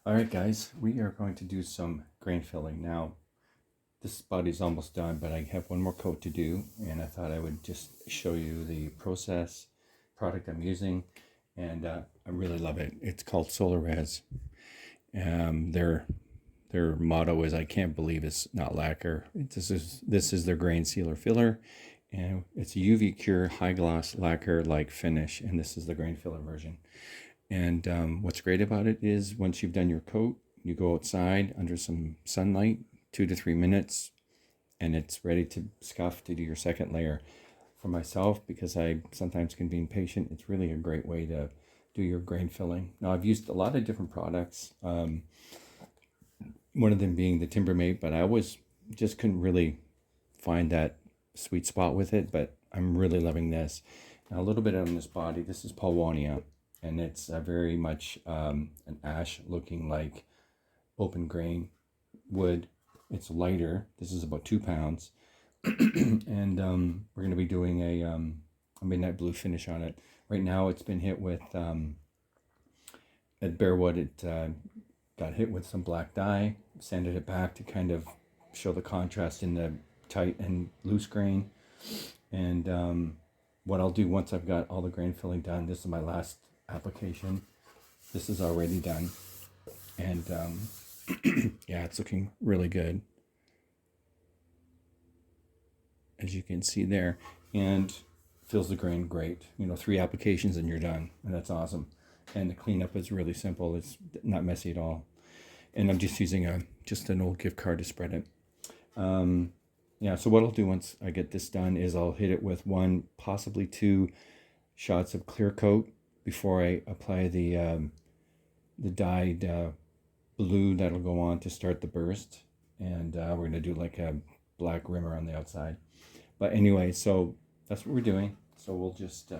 All right, guys, we are going to do some grain filling. Now, this body's almost done, but I have one more coat to do, and I thought I would just show you the process, product I'm using, and I really love it. It's called Solar Res. Their motto is "I can't believe it's not lacquer." This is their grain sealer filler, and it's a UV cure high gloss lacquer like finish, and this is the grain filler version. And what's great about it is once you've done your coat, you go outside under some sunlight, 2 to 3 minutes, and it's ready to scuff to do your second layer. For myself, because I sometimes can be impatient, it's really a great way to do your grain filling. Now, I've used a lot of different products, one of them being the Timbermate, but I always just couldn't really find that sweet spot with it, but I'm really loving this. Now, a little bit on this body, this is paulownia, and it's very much an ash looking like open grain wood. It's lighter. This is about 2 pounds. And we're going to be doing a midnight blue finish on it. Right now it's been hit with, at Bearwood, it got hit with some black dye, sanded it back to kind of show the contrast in the tight and loose grain. And what I'll do once I've got all the grain filling done, this is my last application. This is already done. And yeah, it's looking really good, as you can see there, and fills the grain great. 3 applications and you're done, and that's awesome. And the cleanup is really simple. It's not messy at all. And I'm just using just an old gift card to spread it. Yeah, so what I'll do once I get this done is I'll hit it with 1, possibly 2 shots of clear coat before I apply the dyed blue that'll go on to start the burst. And we're going to do like a black rimmer on the outside. But anyway, so that's what we're doing. So we'll just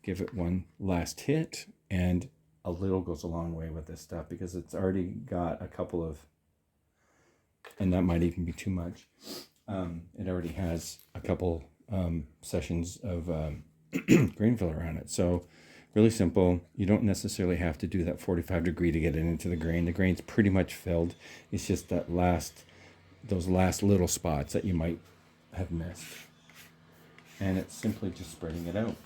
give it one last hit, and a little goes a long way with this stuff because it's already got a couple of, and that might even be too much. It already has a couple sessions of grain filler on it. So really simple. You don't necessarily have to do that 45-degree to get it into the grain. The grain's pretty much filled. It's just those last little spots that you might have missed. And it's simply just spreading it out.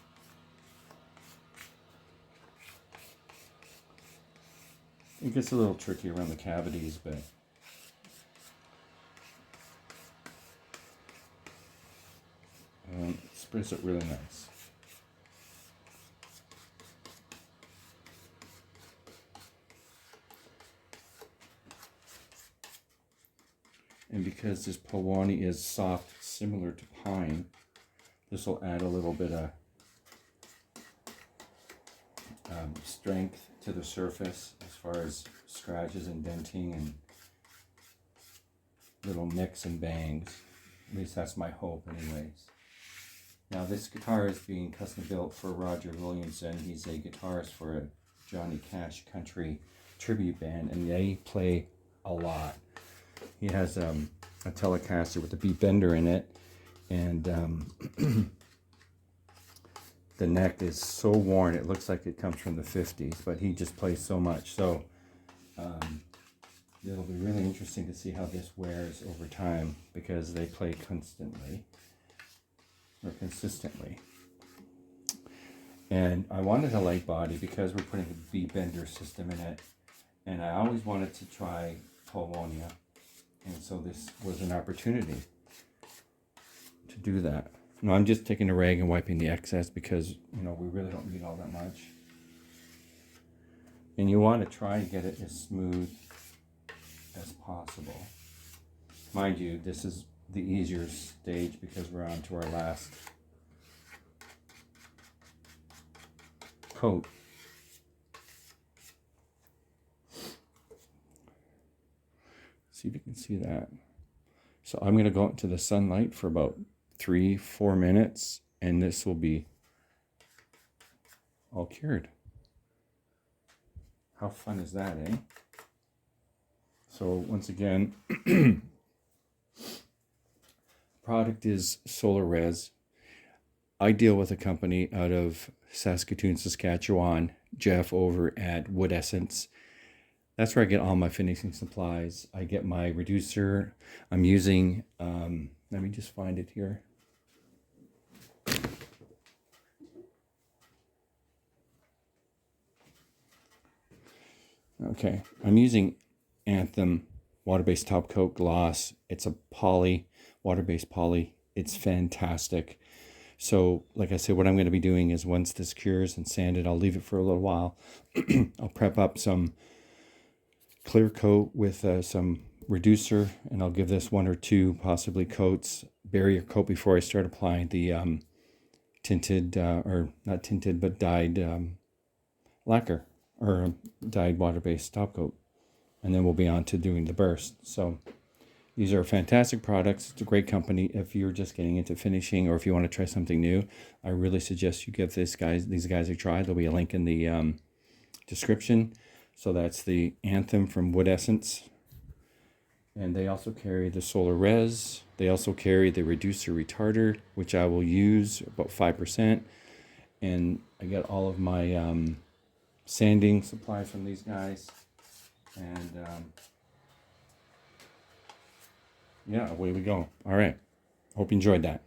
It gets a little tricky around the cavities, but it spreads it really nice. And because this paulownia is soft, similar to pine, this will add a little bit of strength to the surface as far as scratches and denting and little nicks and bangs. At least that's my hope anyways. Now this guitar is being custom built for Roger Williamson. He's a guitarist for a Johnny Cash country tribute band, and they play a lot. He has a Telecaster with a beat bender in it, and the neck is so worn it looks like it comes from the 50s, but he just plays so much. So it'll be really interesting to see how this wears over time, because they play consistently. And I wanted a light body because we're putting a beat bender system in it, and I always wanted to try paulownia. And so this was an opportunity to do that. No, I'm just taking a rag and wiping the excess because, we really don't need all that much. And you want to try to get it as smooth as possible. Mind you, this is the easier stage because we're on to our last coat. See if you can see that. So I'm going to go out into the sunlight for about 3-4 minutes, and this will be all cured. How fun is that, eh? So once again, product is Solar Res. I deal with a company out of Saskatoon, Saskatchewan, Jeff over at Wood Essence. that's where I get all my finishing supplies. I get my reducer. I'm using, let me just find it here. Okay, I'm using Anthem water-based top coat gloss. It's a poly, water-based poly. It's fantastic. So, like I said, what I'm going to be doing is once this cures and sanded, I'll leave it for a little while. I'll prep up some clear coat with some reducer, and I'll give this 1 or 2 possibly coats, barrier coat before I start applying the tinted, or not tinted, but dyed lacquer, or dyed water-based top coat. And then we'll be on to doing the burst. So these are fantastic products. It's a great company. If you're just getting into finishing, or if you want to try something new, I really suggest you give these guys a try. There'll be a link in the description. So that's the Anthem from Wood Essence. And they also carry the Solar Res. They also carry the Reducer Retarder, which I will use about 5%. And I get all of my sanding supplies from these guys. And yeah, away we go. All right. Hope you enjoyed that.